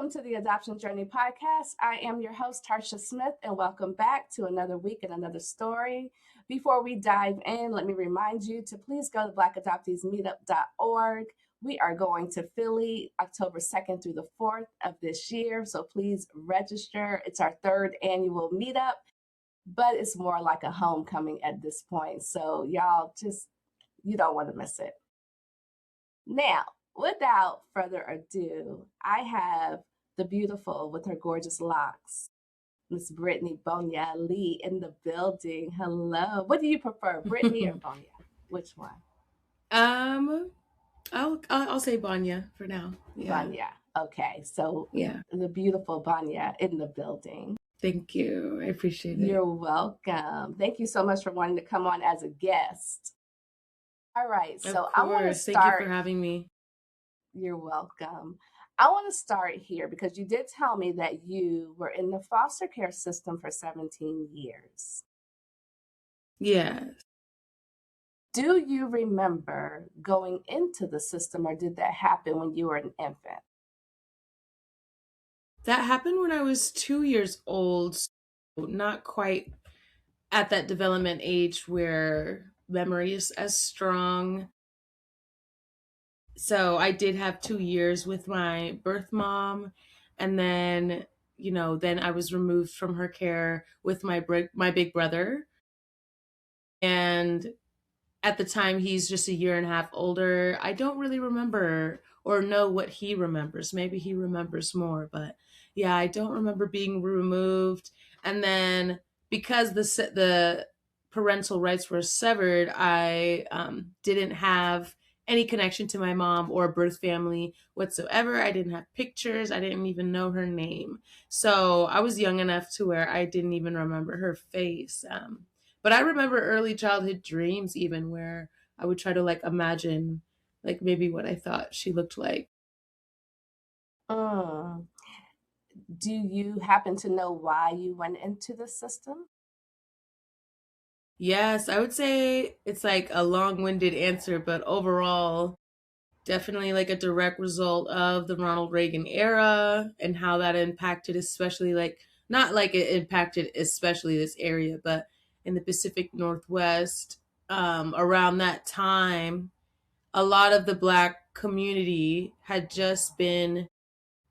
welcome to the Adoption Journey podcast. I am your host, Tarsha Smith, and welcome back to another week and another story. Before we dive in, let me remind you to please go to blackadopteesmeetup.org. We are going to Philly October 2nd through the 4th of this year, so please register. It's our third annual meetup, but it's more like a homecoming at this point, so y'all you don't want to miss it. Now, without further ado, I have the beautiful with her gorgeous locks, Miss Brittney Bonya Lee in the building. Hello. What do you prefer, Brittney or Bonya? Which one? I'll say Bonya for now. Yeah. Bonya. Okay. So yeah, the beautiful Bonya in the building. Thank you. I appreciate it. You're welcome. Thank you so much for wanting to come on as a guest. All right. So I want to start. Thank you for having me. You're welcome. I want to start here because you did tell me that you were in the foster care system for 17 years. Yes. Do you remember going into the system, or did that happen when you were an infant? That happened when I was 2 years old, so not quite at that development age where memory is as strong. So I did have 2 years with my birth mom, and then I was removed from her care with my big brother. And at the time, he's just a year and a half older. I don't really remember or know what he remembers. Maybe he remembers more, but yeah, I don't remember being removed. And then because the parental rights were severed, I didn't have any connection to my mom or birth family whatsoever. I didn't have pictures. I didn't even know her name. So I was young enough to where I didn't even remember her face. But I remember early childhood dreams even where I would try to imagine maybe what I thought she looked like. Do you happen to know why you went into the system? Yes, I would say it's a long-winded answer, but overall, definitely a direct result of the Ronald Reagan era and how that impacted, especially not it impacted especially this area, but in the Pacific Northwest. Around that time, a lot of the Black community had just been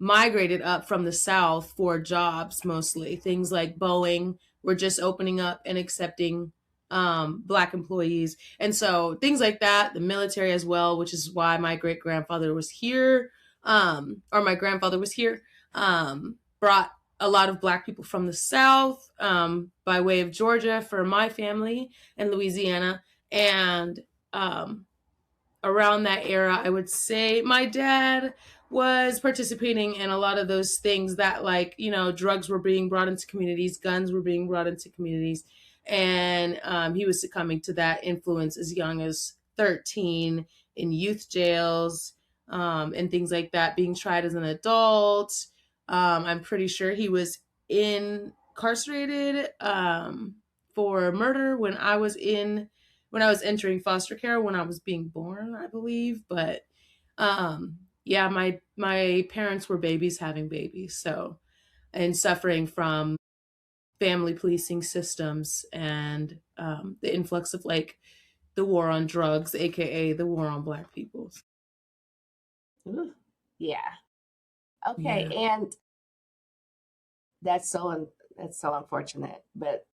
migrated up from the South for jobs, mostly. Things like Boeing were just opening up and accepting Black employees. And so things like that, the military as well, which is why my great-grandfather was here, or my grandfather was here, brought a lot of Black people from the South by way of Georgia for my family and Louisiana. And around that era, I would say my dad was participating in a lot of those things that drugs were being brought into communities, guns were being brought into communities. And he was succumbing to that influence as young as 13 in youth jails and things like that, being tried as an adult. I'm pretty sure he was incarcerated for murder when I was entering foster care, when I was being born, I believe. But yeah, my parents were babies having babies, so, and suffering from family policing systems and the influx of the war on drugs, aka the war on Black people. Ooh, yeah. Okay, yeah. And that's so unfortunate, but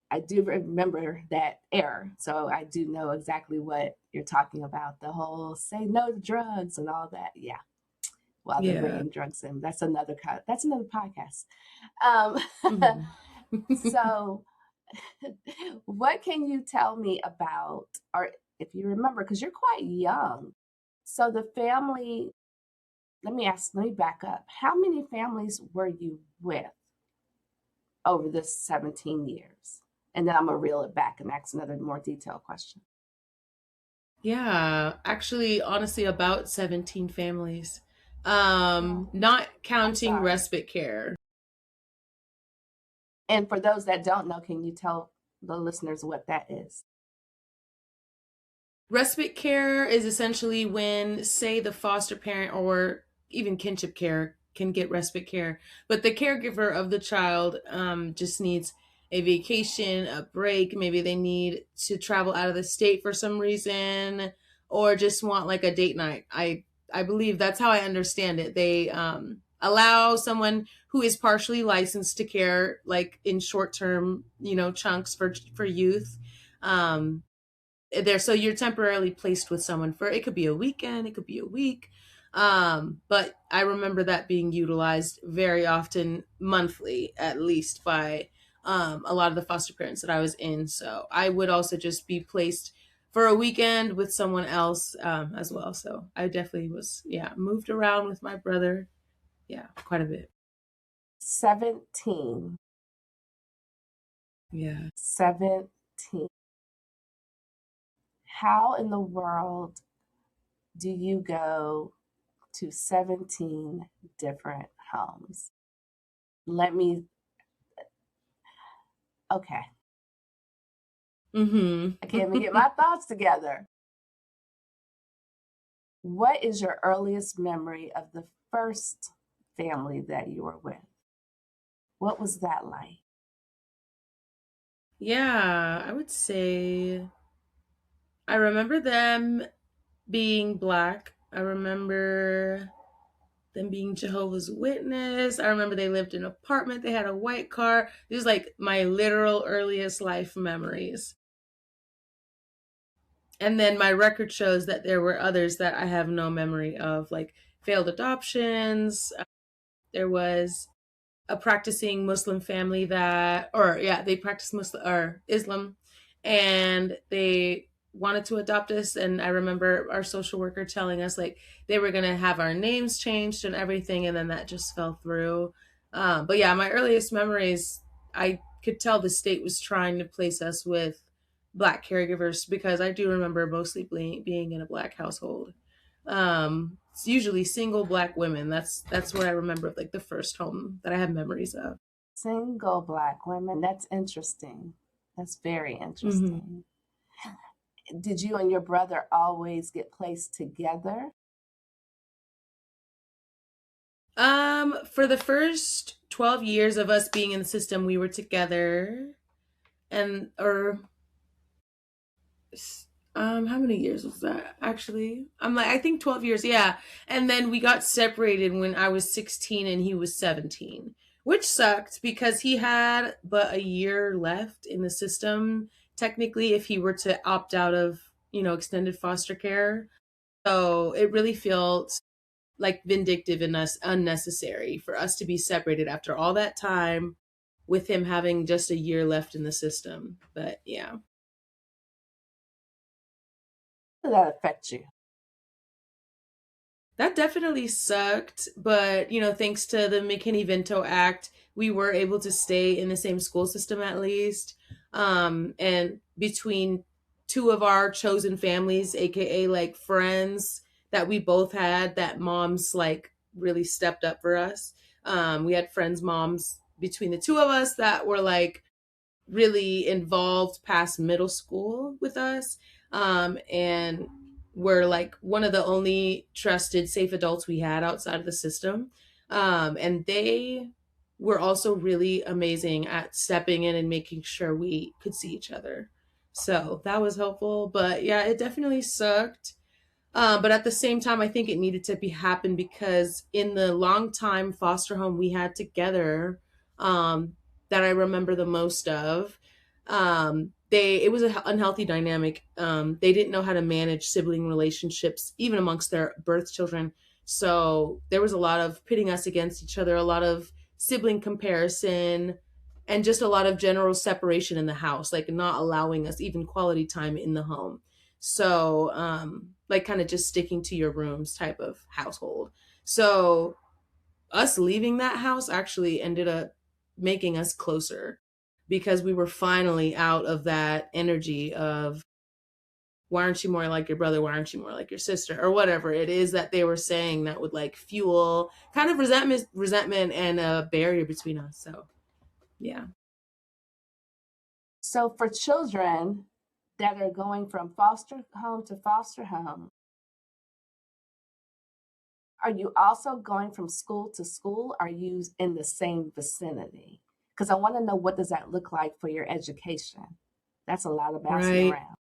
I do remember that era, so I do know exactly what you're talking about. The whole say no to drugs and all that. Yeah. While they're bringing drugs in. That's another podcast. So what can you tell me about, or if you remember, because you're quite young. So the family, let me back up. How many families were you with over this 17 years? And then I'm going to reel it back and ask another more detailed question. Yeah, actually, honestly, about 17 families. Not counting respite care. And for those that don't know, can you tell the listeners what that is? Respite care is essentially when, say, the foster parent or even kinship care can get respite care. But the caregiver of the child just needs a vacation, a break. Maybe they need to travel out of the state for some reason, or just want like a date night. I believe that's how I understand it. They allow someone who is partially licensed to care, like in short term, chunks for youth. Um, there, so you're temporarily placed with someone for, it could be a weekend, it could be a week. But I remember that being utilized very often, monthly at least, by a lot of the foster parents that I was in. So I would also just be placed for a weekend with someone else as well. So I definitely was, moved around with my brother, quite a bit. 17. Yeah. 17. How in the world do you go to 17 different homes? Okay. I can't even get my thoughts together. What is your earliest memory of the first family that you were with? What was that like? Yeah, I would say I remember them being Black. I remember them being Jehovah's Witness. I remember they lived in an apartment. They had a white car. These is like my literal earliest life memories. And then my record shows that there were others that I have no memory of, like failed adoptions. There was a practicing Muslim family they practice Muslim or Islam, and they wanted to adopt us. And I remember our social worker telling us like they were going to have our names changed and everything, and then that just fell through. But yeah, my earliest memories, I could tell the state was trying to place us with Black caregivers, because I do remember mostly being in a Black household. It's usually single Black women. That's what I remember of like the first home that I have memories of. Single Black women. That's interesting. That's very interesting. Mm-hmm. Did you and your brother always get placed together? For the first 12 years of us being in the system, we were together. And or how many years was that? Actually, I think 12 years, yeah. And then we got separated when I was 16 and he was 17, which sucked because he had but a year left in the system, technically, if he were to opt out of, extended foster care. So it really felt like vindictive and unnecessary for us to be separated after all that time, with him having just a year left in the system. But yeah. How did that affect you? That definitely sucked, but thanks to the McKinney-Vento Act, we were able to stay in the same school system at least. And between two of our chosen families, aka like friends that we both had, that moms like really stepped up for us. We had friends' moms between the two of us that were like really involved past middle school with us. And were like one of the only trusted, safe adults we had outside of the system. And they were also really amazing at stepping in and making sure we could see each other. So that was helpful. But yeah, it definitely sucked. But at the same time, I think it needed to be happen, because in the long time foster home we had together, that I remember the most of, it was an unhealthy dynamic. They didn't know how to manage sibling relationships, even amongst their birth children. So there was a lot of pitting us against each other, a lot of sibling comparison, and just a lot of general separation in the house, like not allowing us even quality time in the home. So like kind of just sticking to your rooms type of household. So us leaving that house actually ended up making us closer, because we were finally out of that energy of, why aren't you more like your brother, why aren't you more like your sister, or whatever it is that they were saying that would like fuel kind of resentment and a barrier between us. So yeah. So for children that are going from foster home to foster home, Are you also going from school to school? Are you in the same vicinity? Because I want to know, what does that look like for your education? That's a lot of bouncing Right. around.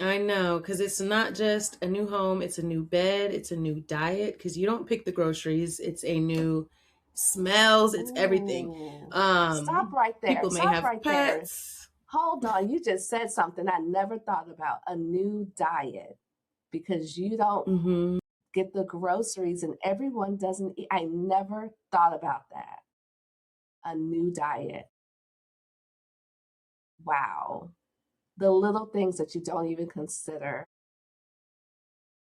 I know, because it's not just a new home, it's a new bed, it's a new diet, because you don't pick the groceries, it's a new smells, it's everything. Ooh, stop right there. People may Stop have right there. pets. Hold on. You just said something I never thought about, a new diet, because you don't Hmm. get the groceries and everyone doesn't eat. I never thought about that. A new diet. Wow. The little things that you don't even consider.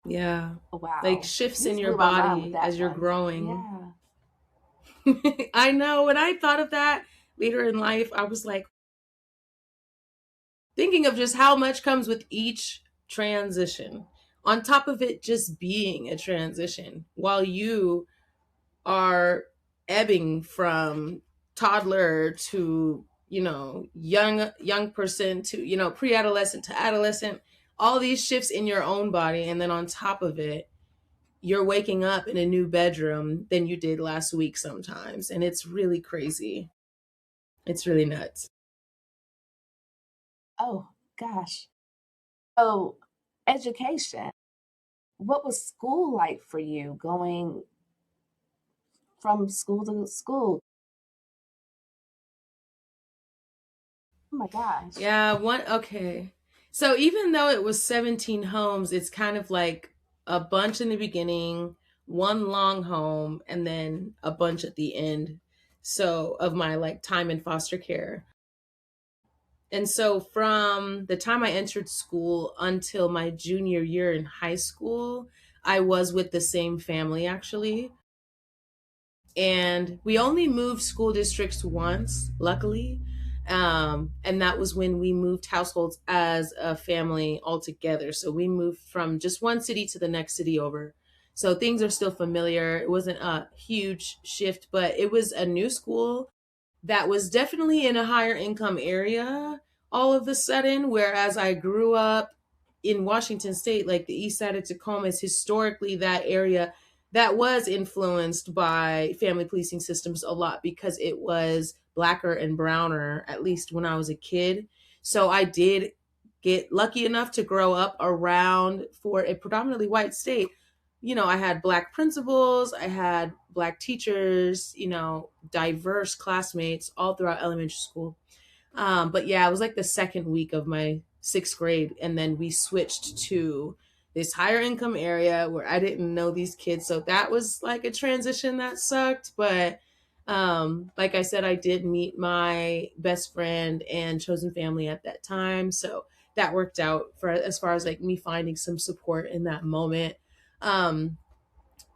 Yeah. Like Wow. shifts You in just your blew my mind with body that as you're one. growing. Yeah. I know. When I thought of that later in life, I was like thinking of just how much comes with each transition. On top of it just being a transition, while you are ebbing from toddler to, young person to, pre-adolescent to adolescent, all these shifts in your own body, and then on top of it you're waking up in a new bedroom than you did last week sometimes, and it's really crazy. It's really nuts. Oh, gosh. So, education. What was school like for you, going from school to school? Oh my gosh. Yeah, one okay. So even though it was 17 homes, it's kind of like a bunch in the beginning, one long home, and then a bunch at the end. So of my like time in foster care. And so from the time I entered school until my junior year in high school, I was with the same family actually. And we only moved school districts once, luckily. And that was when we moved households as a family altogether. So we moved from just one city to the next city over. So things are still familiar. It wasn't a huge shift, but it was a new school that was definitely in a higher income area all of a sudden. Whereas I grew up in Washington State, like the east side of Tacoma is historically that area that was influenced by family policing systems a lot because it was blacker and browner, at least when I was a kid. So I did get lucky enough to grow up around, for a predominantly white state, I had black principals, I had black teachers, diverse classmates all throughout elementary school. But yeah, it was like the second week of my sixth grade, and then we switched to this higher income area where I didn't know these kids. So that was like a transition that sucked. But like I said, I did meet my best friend and chosen family at that time. So that worked out for as far as like me finding some support in that moment. Um,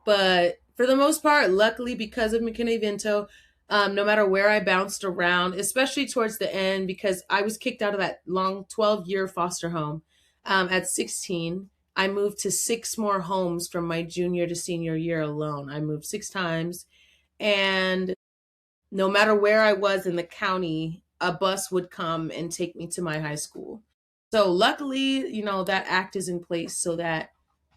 but for the most part, luckily, because of McKinney-Vento, no matter where I bounced around, especially towards the end, because I was kicked out of that long 12-year foster home at 16. I moved to six more homes from my junior to senior year alone. I moved six times. And no matter where I was in the county, a bus would come and take me to my high school. So luckily, that act is in place so that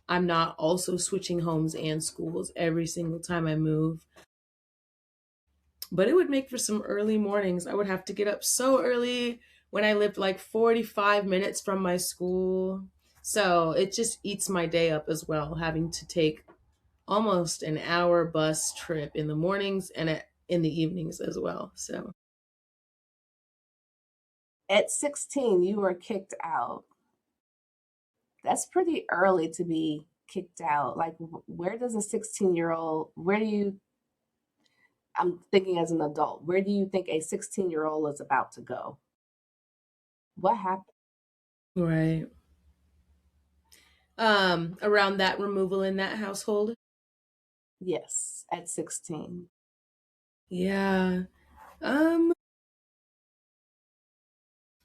I'm not also switching homes and schools every single time I move. But it would make for some early mornings. I would have to get up so early when I lived like 45 minutes from my school. So it just eats my day up as well, having to take almost an hour bus trip in the mornings and in the evenings as well. So, At 16, you were kicked out. That's pretty early to be kicked out. Like, where does a 16-year-old, where do you, I'm thinking as an adult, where do you think a 16-year-old is about to go? What happened? right. Around that removal in that household. Yes, at 16. Yeah. Um,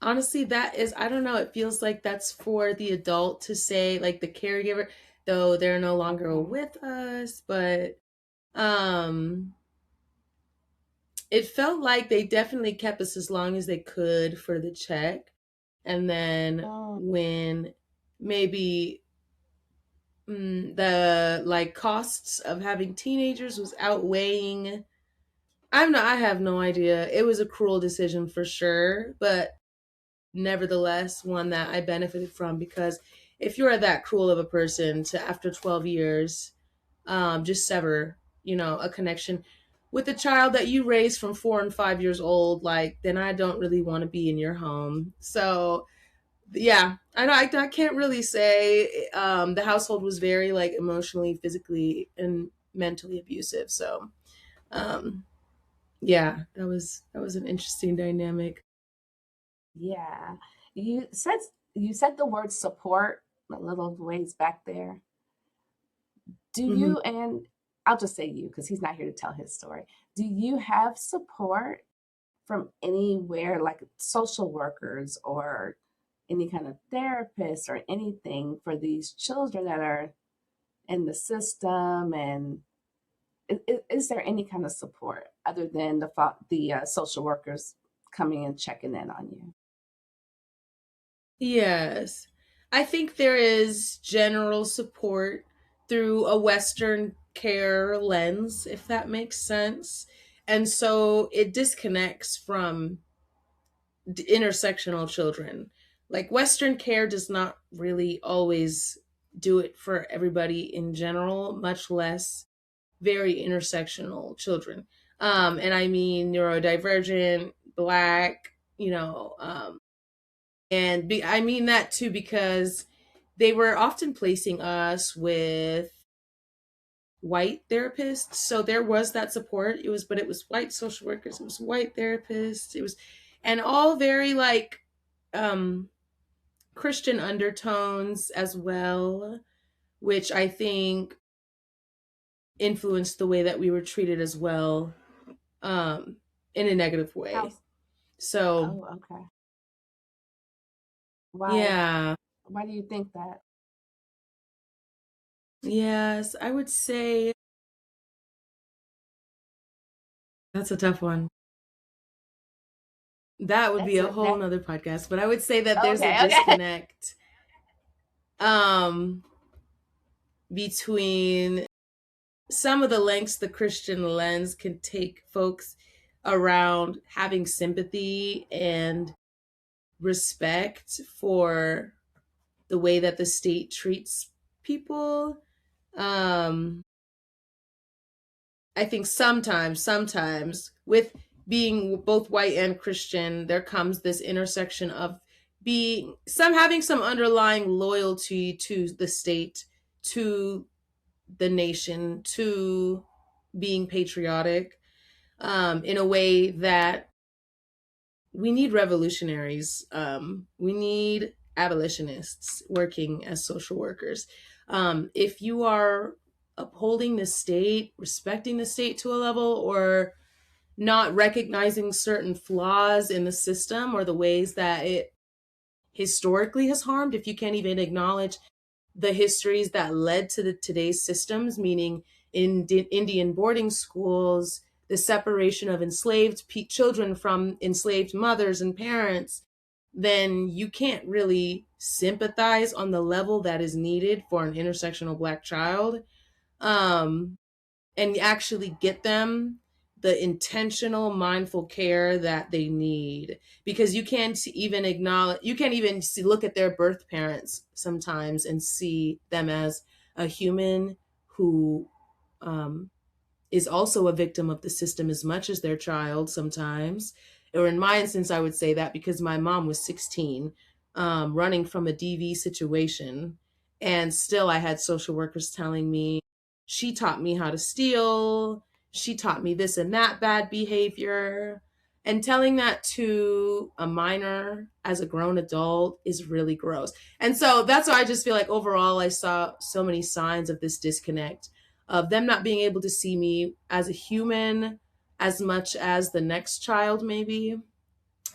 Honestly, that is, I don't know, it feels like that's for the adult to say, like the caregiver, though they're no longer Mhm. with us, but um it felt like they definitely kept us as long as they could for the check. And then Mm, when maybe the like costs of having teenagers was outweighing. I have no idea. It was a cruel decision for sure, but nevertheless one that I benefited from, because if you're that cruel of a person to after 12 years just sever, a connection with a child that you raised from 4 and 5 years old, like then I don't really want to be in your home. So yeah, I can't really say. The household was very like emotionally, physically, and mentally abusive. So um, yeah, that was an interesting dynamic. Yeah. You said you said the word support a little ways back there. Do Hmm. you, and I'll just say you because he's not here to tell his story. Do you have support from anywhere, like social workers or any kind of therapist or anything for these children that are in the system? And is there any kind of support other than the social workers coming and checking in on you? Yes. I think there is general support through a Western care lens, if that makes sense. And so it disconnects from intersectional children. Like Western care does not really always do it for everybody in general, much less very intersectional children. And I mean neurodivergent, black, I mean that too because they were often placing us with white therapists. So there was that support. But it was white social workers, it was white therapists, it was, and all very like um, Christian undertones as well, which I think influenced the way that we were treated as well, um, in a negative way. House. So Oh, okay. Why? yeah, Why do you think that? yes, I would say that's a tough one. That would be That's a it. whole nother podcast, but I would say that there's a Okay. Okay. disconnect um, between some of the lengths the Christian lens can take folks around having sympathy and respect for the way that the state treats people. Um, I think sometimes with being both white and Christian, there comes this intersection of being some having some underlying loyalty to the state, to the nation, to being patriotic, in a way that we need revolutionaries. We need abolitionists working as social workers. If you are upholding the state, respecting the state to a level, or not recognizing certain flaws in the system or the ways that it historically has harmed, if you can't even acknowledge the histories that led to today's systems, meaning in Indian boarding schools, the separation of enslaved children from enslaved mothers and parents, then you can't really sympathize on the level that is needed for an intersectional Black child, um, and actually get them the intentional, mindful care that they need. Because you can't even look at their birth parents sometimes and see them as a human who um, is also a victim of the system as much as their child sometimes. Or in my instance, I would say that because my mom was 16, running from a DV situation. And still, I had social workers telling me, she taught me how to steal. She taught me this and that bad behavior. And telling that to a minor as a grown adult is really gross. And so that's why I just feel like overall, I saw so many signs of this disconnect, of them not being able to see me as a human as much as the next child, maybe.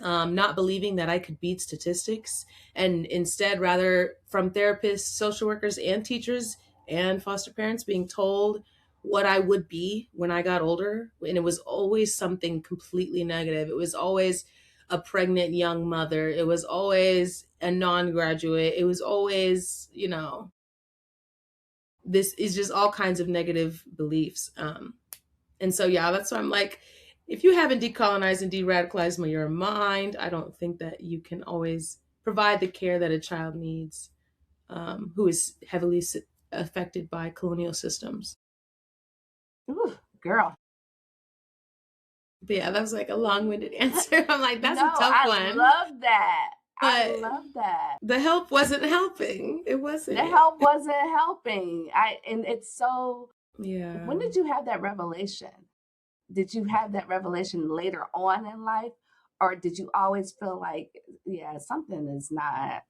Not believing that I could beat statistics, and instead, rather, from therapists, social workers, and teachers and foster parents being told what I would be when I got older. And it was always something completely negative. It was always a pregnant young mother. It was always a non graduate. It was always, this is just all kinds of negative beliefs. And so, yeah, that's why I'm like, if you haven't decolonized and de-radicalized your mind, I don't think that you can always provide the care that a child needs, who is heavily affected by colonial systems. Ooh, girl. But yeah, that was like a long-winded answer. I'm like, that's No, a tough I one. love that. I But love that. the help wasn't helping. It wasn't. The help wasn't helping. And it's so. Yeah. When did you have that revelation? Did you have that revelation later on in life, or did you always feel like, yeah, something is not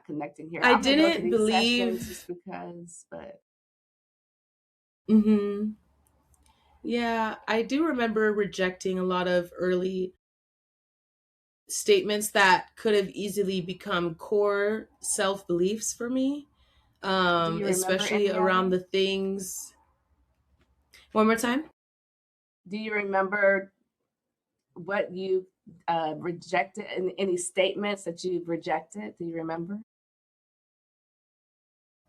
connecting here? I I'm gonna go to didn't these believe. sessions just because, but Mm-hmm. Yeah, I do remember rejecting a lot of early statements that could have easily become core self beliefs for me, do you remember especially any of around them? the things. One more time. Do you remember what you rejected and any statements that you've rejected? Do you remember?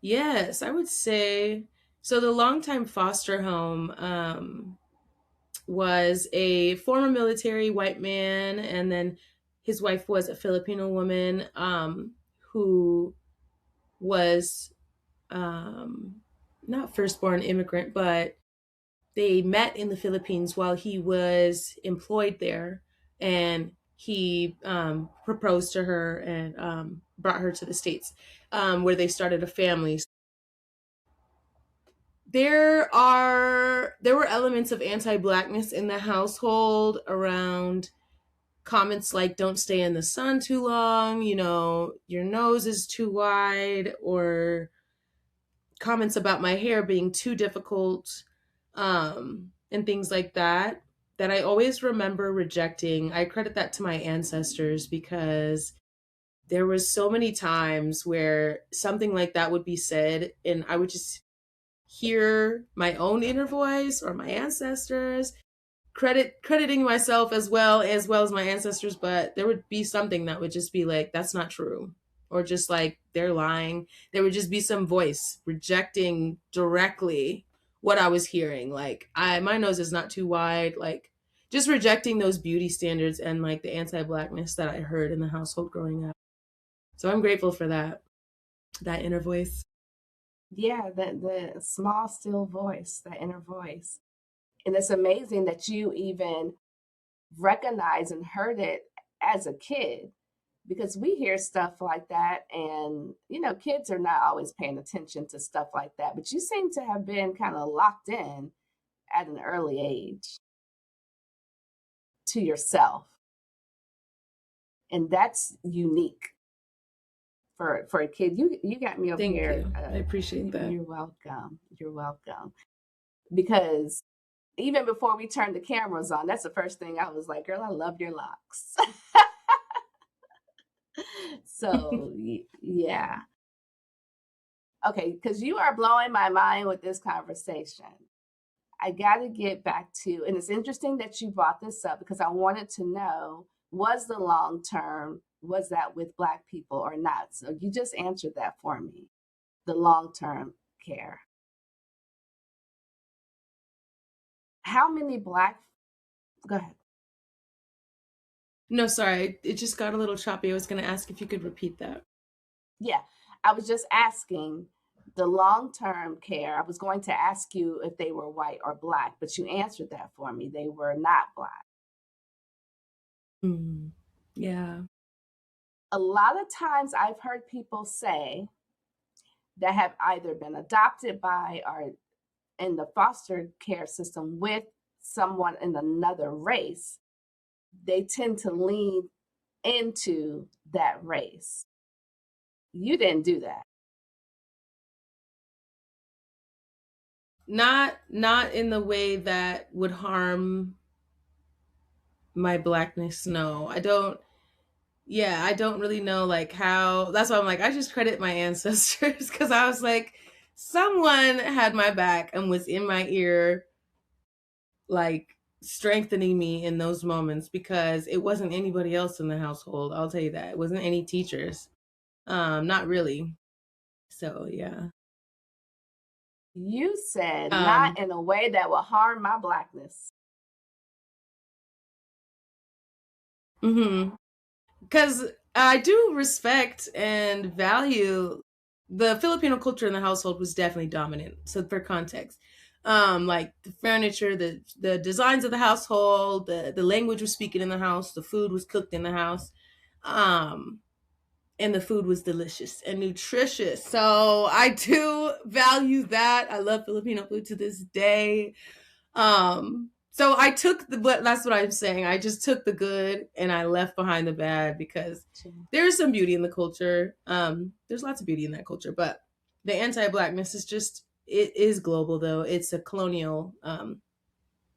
Yes, I would say so. The longtime foster home was a former military white man, and then his wife was a Filipino woman, who was um, not firstborn immigrant, but they met in the Philippines while he was employed there, and he proposed to her and brought her to the States, where they started a family. There were elements of anti-blackness in the household around comments like "don't stay in the sun too long," your nose is too wide, or comments about my hair being too difficult, and things like that, that I always remember rejecting. I credit that to my ancestors, because there was so many times where something like that would be said, and I would just hear my own inner voice or my ancestors crediting myself as well as my ancestors, but there would be something that would just be like, that's not true, or just like, they're lying. There would just be some voice rejecting directly what I was hearing, like, my nose is not too wide, like, just rejecting those beauty standards and like the anti-blackness that I heard in the household growing up. So I'm grateful for that inner voice. Yeah, the small still voice, the inner voice. And it's amazing that you even recognized and heard it as a kid, because we hear stuff like that, and kids are not always paying attention to stuff like that, but you seem to have been kind of locked in at an early age to yourself, and that's unique for a kid. You got me over Thank here. you. I appreciate that. You're welcome. You're welcome. Because even before we turned the cameras on, that's the first thing I was like, girl, I love your locks. So yeah. Okay, because you are blowing my mind with this conversation. I got to get back to, and it's interesting that you brought this up, because I wanted to know, was the long term, was that with Black people or not? So you just answered that for me, the long term care. How many Black, go ahead. No, sorry, it just got a little choppy. I was going to ask if you could repeat that. Yeah, I was just asking the long term care. I was going to ask you if they were white or Black, but you answered that for me. They were not Black. Yeah. A lot of times I've heard people say that have either been adopted by or in the foster care system with someone in another race, they tend to lean into that race. You didn't do that. Not in the way that would harm my Blackness. No, I don't. Yeah, I don't really know like how. That's why I'm like, I just credit my ancestors, because I was like, someone had my back and was in my ear, like strengthening me in those moments, because it wasn't anybody else in the household. I'll tell you that. It wasn't any teachers. Not really. So yeah. You said Um, not in a way that will harm my blackness. mhm. Because I do respect and value the Filipino culture in the household was definitely dominant. So for context, like the furniture, the designs of the household, the language was speaking in the house, the food was cooked in the house, um, and the food was delicious and nutritious. So I do value that. I love Filipino food to this day. So I took but that's what I'm saying. I just took the good and I left behind the bad because there's some beauty in the culture. There's lots of beauty in that culture, but the anti-blackness is just it is global though. It's a colonial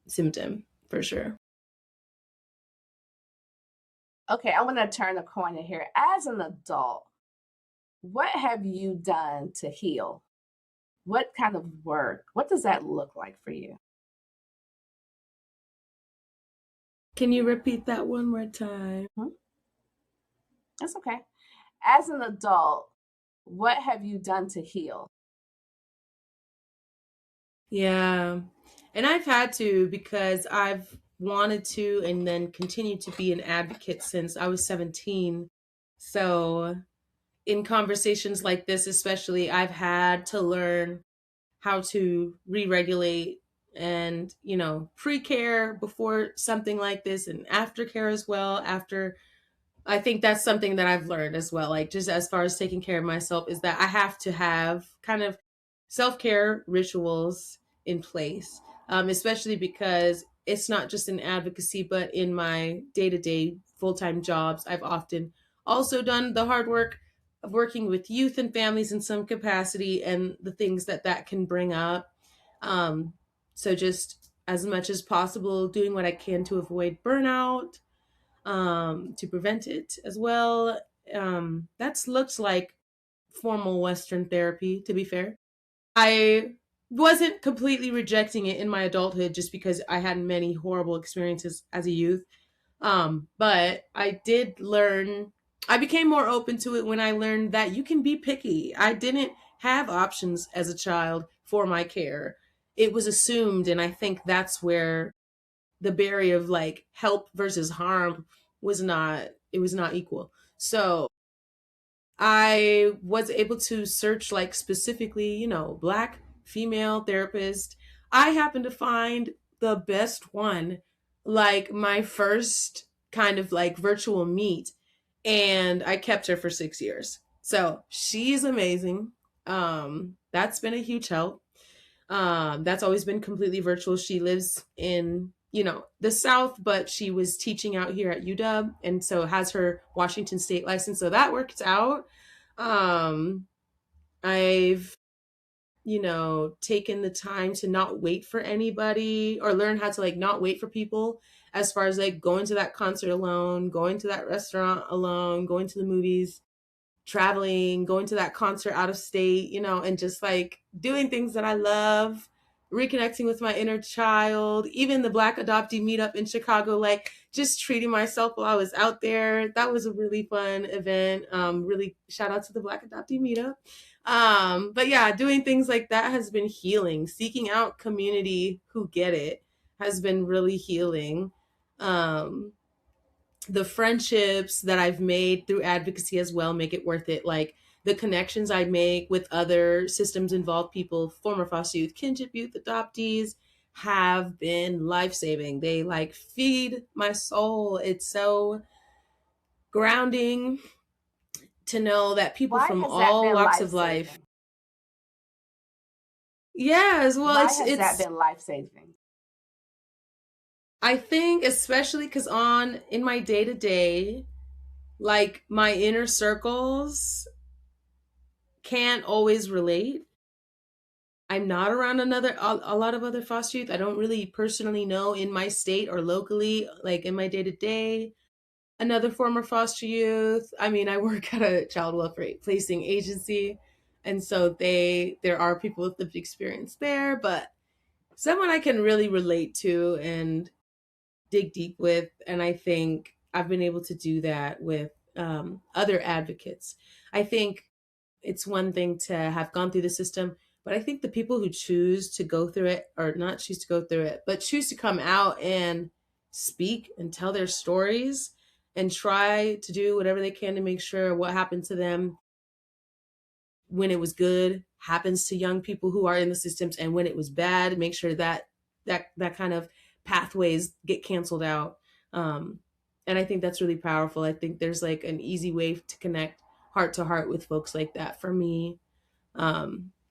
symptom for sure. Okay, I want to turn the corner here. As an adult, what have you done to heal? What kind of work? What does that look like for you? Can you repeat that one more time? Hmm? That's okay. As an adult, what have you done to heal? Yeah. And I've had to because I've wanted to and then continued to be an advocate since I was 17. So in conversations like this, especially, I've had to learn how to re-regulate and, pre-care before something like this and aftercare as well. After, I think that's something that I've learned as well. Like just as far as taking care of myself is that I have to have kind of self-care rituals in place, especially because it's not just in advocacy, but in my day-to-day full-time jobs, I've often also done the hard work of working with youth and families in some capacity and the things that that can bring up. So just as much as possible, doing what I can to avoid burnout, to prevent it as well. That's looks like formal Western therapy, to be fair. I wasn't completely rejecting it in my adulthood just because I had many horrible experiences as a youth. But I did learn, I became more open to it when I learned that you can be picky. I didn't have options as a child for my care. It was assumed, and I think that's where the barrier of like help versus harm was not, it was not equal. So I was able to search like specifically, black female therapist. I happened to find the best one, like my first kind of like virtual meet, and I kept her for 6 years. So she's amazing. That's been a huge help. That's always been completely virtual. She lives in, the South, but she was teaching out here at UW and so has her Washington State license. So that worked out. Um, I've, taken the time to not wait for anybody or learn how to like not wait for people as far as like going to that concert alone, going to that restaurant alone, going to the movies, traveling, going to that concert out of state, and just like doing things that I love, reconnecting with my inner child, even the Black adoptee meetup in Chicago, like just treating myself while I was out there. That was a really fun event. Really shout out to the Black adoptee meetup. But yeah, doing things like that has been healing. Seeking out community who get it has been really healing. Um, the friendships that I've made through advocacy as well make it worth it. Like the connections I make with other systems involved people, former foster youth, kinship youth, adoptees, have been life saving. They like feed my soul. It's so grounding to know that people Why from has that all been walks life of life. saving? Yeah, as well. Why has that It's been life saving? I think especially because on in my day to day, like my inner circles can't always relate. I'm not around a lot of other foster youth. I don't really personally know in my state or locally, like in my day to day, another former foster youth. I mean, I work at a child welfare placing agency, and so there are people with lived experience there, but someone I can really relate to and dig deep with, and I think I've been able to do that with other advocates. I think it's one thing to have gone through the system, But I think the people who choose to go through it, or not choose to go through it, but choose to come out and speak and tell their stories and try to do whatever they can to make sure what happened to them when it was good happens to young people who are in the systems, and when it was bad, make sure that that kind of pathways get canceled out. um and I think that's really powerful. I think there's like an easy way to connect heart to heart with folks like that for me.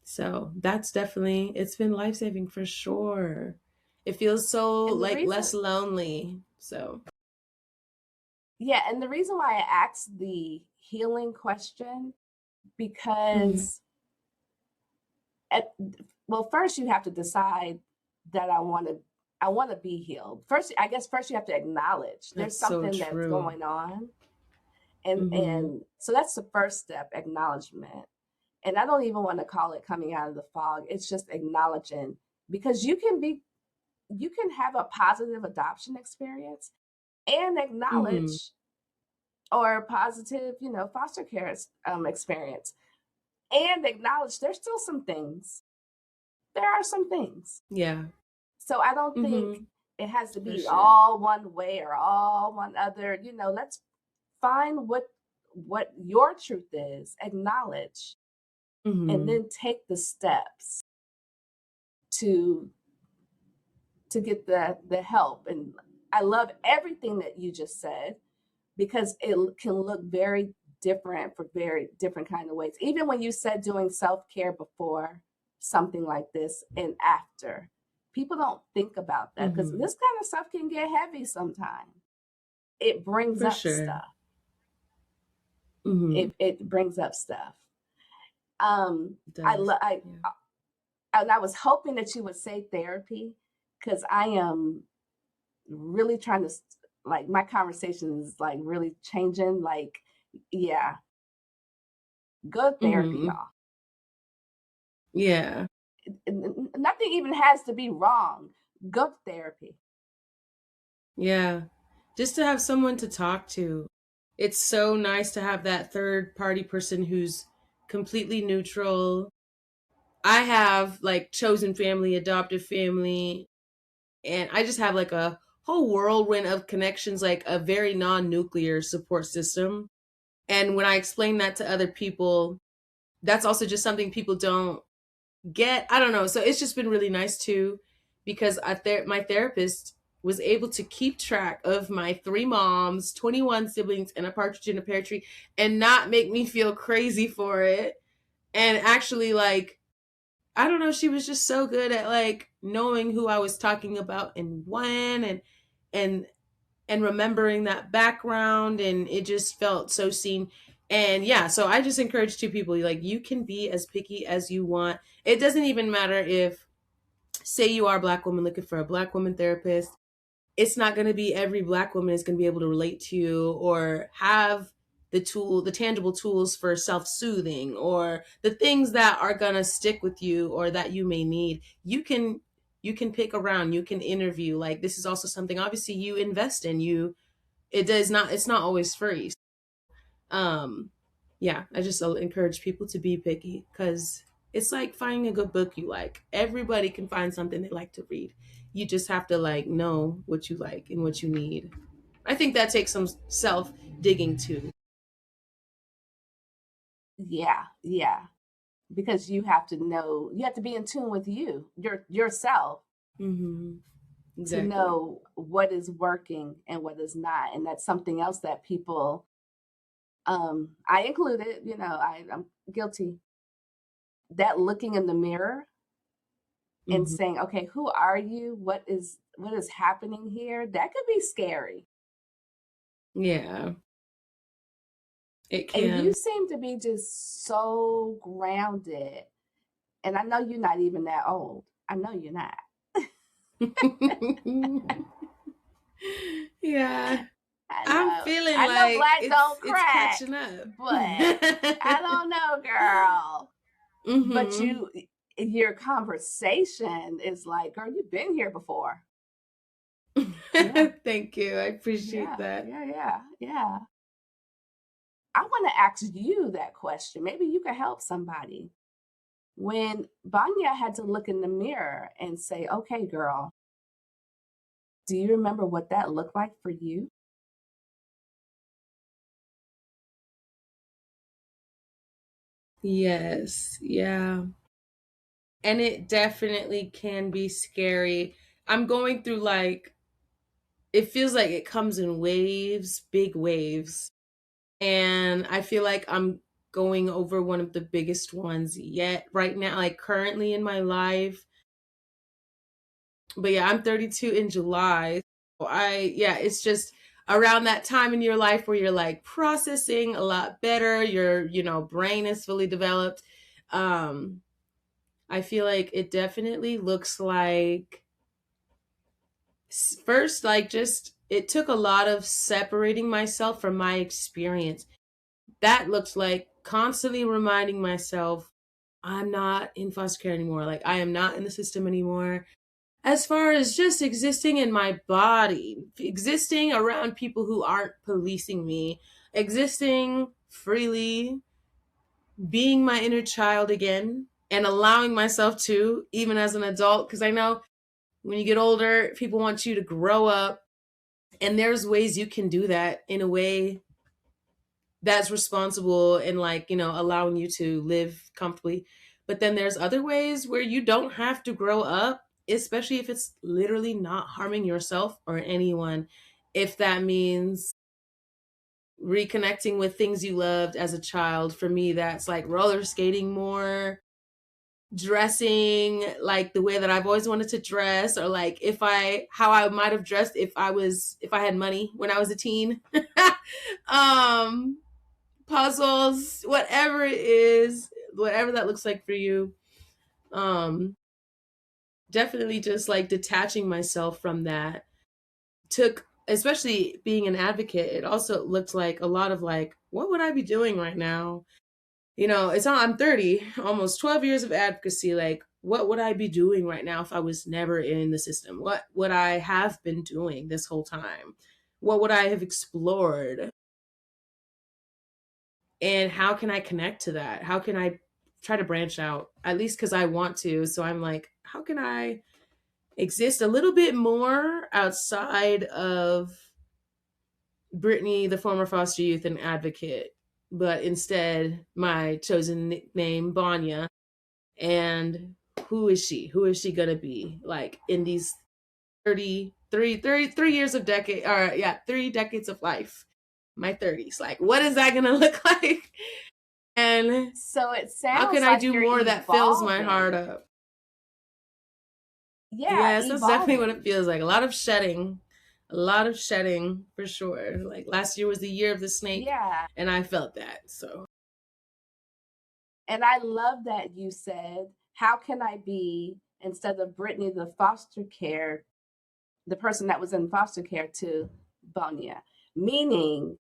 So that's definitely, it's been life-saving for sure. It feels so And the like reason, less lonely. So yeah, and the reason why I asked the healing question, mhm. because at, well, first you have to decide that I want to be healed. First, I guess first you have to acknowledge there's That's so something that's true. going on. Hmm. And so that's the first step, acknowledgement. And I don't even want to call it coming out of the fog. It's just acknowledging, because you can have a positive adoption experience and Hmm. acknowledge, or a positive, foster care experience, and acknowledge there's still some things. There are some things. Yeah. So I don't think Hmm. it has to For be sure. all one way or all one other. Let's find what your truth is, acknowledge, and Hmm. then take the steps to get the help. And I love everything that you just said, because it can look very different for very different kind of ways. Even when you said doing self-care before something like this and after, people don't think about that, because Hmm. this kind of stuff can get heavy sometimes. It brings For up sure. stuff. Hmm. It brings up stuff. um It I does. lo- I Yeah. and I was hoping that you would say therapy, because I am really trying to, like, my conversation is like really changing. Like, yeah, go to therapy, Hmm. y'all. Yeah. Nothing even has to be wrong. Go to therapy. Yeah. Just to have someone to talk to. It's so nice to have that third party person who's completely neutral. I have like chosen family, adoptive family, and I just have like a whole whirlwind of connections, like a very non nuclear support system. And when I explain that to other people, that's also just something people don't get. I don't know. So it's just been really nice too, because my therapist was able to keep track of my three moms, 21 siblings, and a partridge in a pear tree, and not make me feel crazy for it. And actually, like, I don't know, she was just so good at like knowing who I was talking about and when, and and remembering that background, and it just felt so seen. And yeah, so I just encourage two people, like, you can be as picky as you want. It doesn't even matter if, say, you are a Black woman looking for a Black woman therapist. It's not going to be every Black woman is going to be able to relate to you or have the tangible tools for self-soothing, or the things that are going to stick with you or that you may need. You can pick around, you can interview. Like, this is also something obviously you invest in. It's not always free. um yeah, I just encourage people to be picky, because it's like finding a good book you like. Everybody can find something they like to read. You just have to like know what you like and what you need. I think that takes some self digging too. Yeah, yeah. Because you have to know, you have to be in tune with yourself, Hmm. to Exactly. know what is working and what is not. And that's something else that people, I included, I'm guilty, that looking in the mirror and Hmm. saying, okay, who are you? What is happening here? That could be scary. Yeah, it And you can. seem to be just so grounded. And I know you're not even that old. I know you're not. Yeah, I I'm know. feeling I know like black don't it's crack, catching up. but I don't know, girl. But Hmm. your conversation is like, girl, you've been here before. Yeah, Thank you. I appreciate yeah, that. yeah, yeah, yeah. I want to ask you that question. Maybe you can help somebody. when Bonya had to look in the mirror and say, okay, girl, do you remember what that looked like for you? Yes. Yeah. And it definitely can be scary. I'm going through like, it feels like it comes in waves, big waves. And I feel like I'm going over one of the biggest ones yet right now, like currently in my life. But yeah, I'm 32 in July. Yeah, it's just around that time in your life where you're like processing a lot better, your brain is fully developed. Um, I feel like it definitely looks like first, like, just it took a lot of separating myself from my experience. That looks like constantly reminding myself I'm not in foster care anymore. Like, I am not in the system anymore. As far as just existing in my body, existing around people who aren't policing me, existing freely, being my inner child again, and allowing myself to, even as an adult, because I know when you get older, people want you to grow up, and there's ways you can do that in a way that's responsible and, like, allowing you to live comfortably. But then there's other ways where you don't have to grow up, especially if it's literally not harming yourself or anyone. If that means reconnecting with things you loved as a child, for me that's like roller skating more, dressing like the way that I've always wanted to dress, or like if I how I might have dressed if I had money when I was a teen. um Puzzles, whatever it is, whatever that looks like for you. Um, Definitely just like detaching myself from that took, especially being an advocate, it also looked like a lot of like, what would I be doing right now? It's not, I'm 30, almost 12 years of advocacy. Like, what would I be doing right now if I was never in the system? What would I have been doing this whole time? What would I have explored? And how can I connect to that? How can I try to branch out, at least because I want to? So I'm like, how can I exist a little bit more outside of Brittney, the former foster youth and advocate, but instead my chosen nickname, Bonya? And who is she? Who is she gonna be like in these 33 years of decade, or yeah, 3 decades of life, my 30s? Like, what is that gonna look like? And So it how sounds can I like do you're more that fills my heart evolving. up? Yeah, Yes, that's definitely what it evolving. feels like. A lot of shedding. A lot of shedding for sure. Like, last year was the year of the snake, Yeah. and I felt that. So, And I love that you said, how can I be, instead of Brittany, the person that was in foster care, to Bonya? Meaning,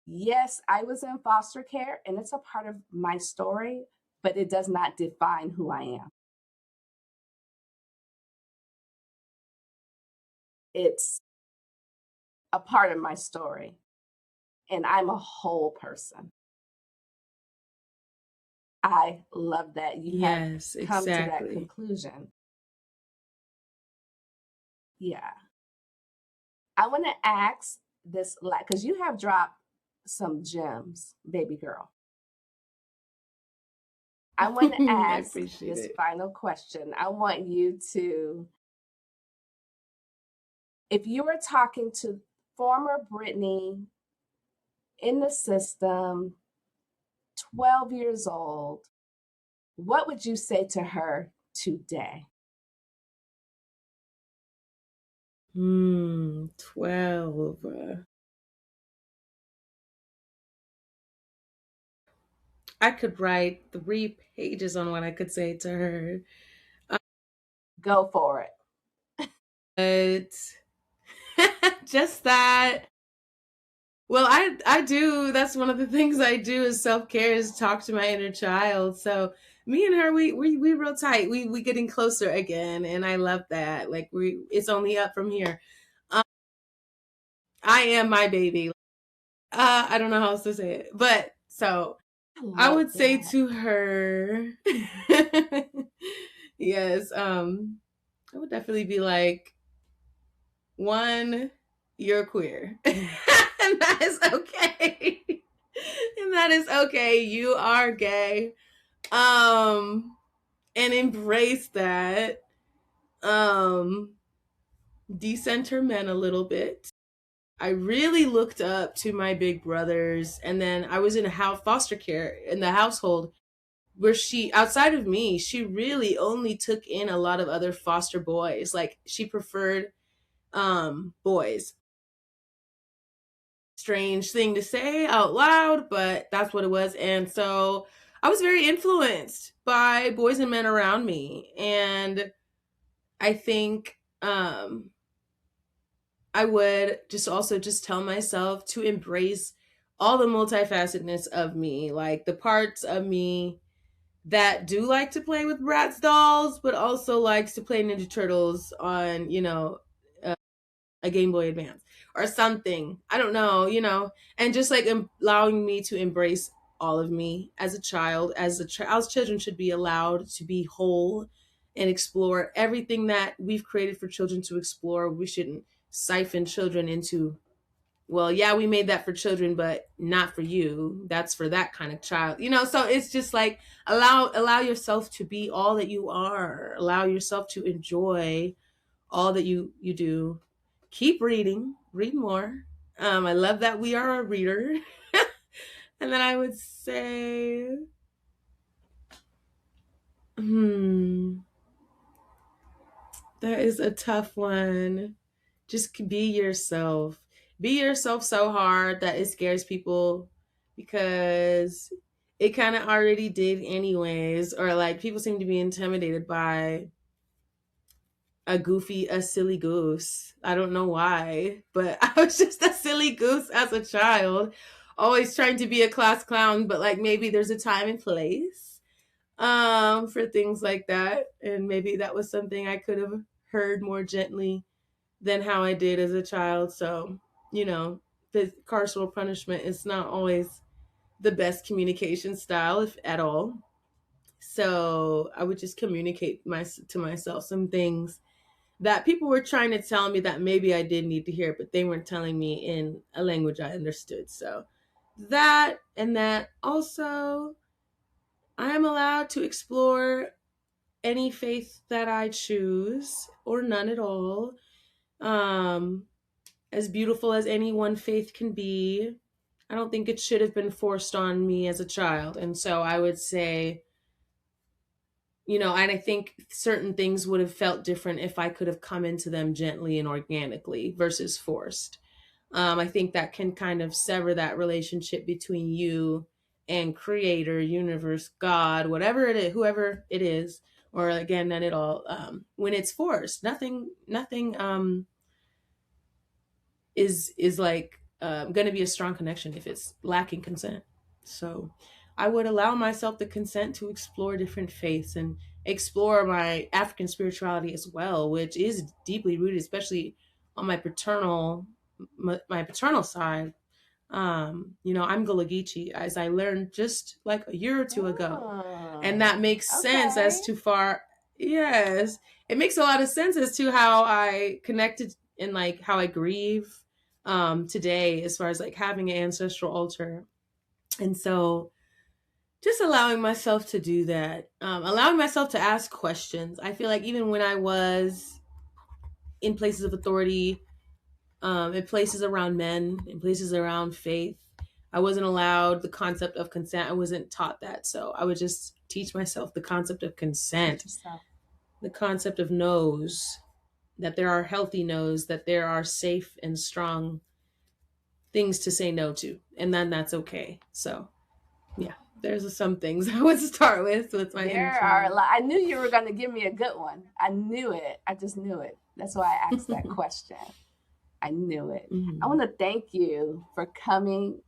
yes, I was in foster care and it's a part of my story, but it does not define who I am. It's a part of my story, and I'm a whole person. I love that you have yes, come to that exactly. conclusion. Yeah. I want to ask this, like, because you have dropped some gems, baby girl. I want to I ask appreciate this it. final question. I want you to, if you were talking to former Brittany in the system, 12 years old, what would you say to her today? 12. I could write 3 pages on what I could say to her. Go for it. But just that. Well, I do. That's one of the things I do is self care, is talk to my inner child. So me and her, we real tight. We getting closer again, and I love that. Like, it's only up from here. Um, I am my baby. I don't know how else to say it, but so I I love would say that. to her, yes, I would definitely be like, one, you're queer. And that is okay. And that is okay. You are gay. Um, and embrace that. Um, decenter men a little bit. I really looked up to my big brothers, and then I was in a foster care in the household where she, outside of me, she really only took in a lot of other foster boys. Like she preferred boys. Strange thing to say out loud, but that's what it was. And so I was very influenced by boys and men around me. And I think I would just also just tell myself to embrace all the multifacetedness of me, like the parts of me that do like to play with Bratz dolls, but also likes to play Ninja Turtles on, a Game Boy Advance or something. I don't know, and just like allowing me to embrace all of me as a child, as children should be allowed to be whole and explore everything that we've created for children to explore. We shouldn't siphon children into, well, yeah, we made that for children, but not for you. That's for that kind of child. So it's just like allow yourself to be all that you are. Allow yourself to enjoy all that you do. Keep reading, read more. I love that we are a reader. And then I would say, hmm, that is a tough one. Just be yourself. Be yourself so hard that it scares people because it kind of already did anyways, or like people seem to be intimidated by a silly goose. I don't know why, but I was just a silly goose as a child, always trying to be a class clown, but like maybe there's a time and place for things like that, and maybe that was something I could have heard more gently than how I did as a child. So, the carceral punishment is not always the best communication style, if at all. So I would just communicate to myself some things that people were trying to tell me that maybe I did need to hear, but they weren't telling me in a language I understood. So that, and that also, I am allowed to explore any faith that I choose or none at all. Um, as beautiful as any one faith can be, I don't think it should have been forced on me as a child. And so I would say, and I think certain things would have felt different if I could have come into them gently and organically versus forced. I think that can kind of sever that relationship between you and creator, universe, God, whatever it is, whoever it is, or again, none at all. When it's forced, nothing is like going to be a strong connection if it's lacking consent. So I would allow myself the consent to explore different faiths and explore my African spirituality as well, which is deeply rooted, especially on my paternal side. I'm Gullah Geechee, as I learned just like a year or two ago, and that Oh, makes sense okay. as to yes, it makes a lot of sense as to how I connected and like how I grieve today, as far as like having an ancestral altar. And so just allowing myself to do that, allowing myself to ask questions. I feel like even when I was in places of authority, in places around men, in places around faith, I wasn't allowed the concept of consent. I wasn't taught that. So I would just teach myself the concept of Teach consent, yourself. the concept of no's, that there are healthy no's, that there are safe and strong things to say no to, and then that's okay. So yeah, there's some things I would start with my inner There are a child. lot. I knew you were going to give me a good one. I knew it. I just knew it. That's why I asked that question. I knew it. I Mhm. want to thank you for coming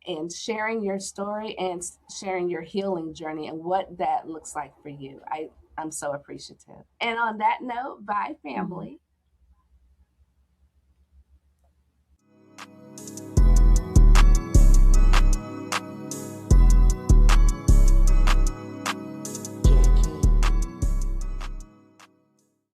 and sharing your story and sharing your healing journey and what that looks like for you. I'm so appreciative. And on that note, bye, Mhm. family.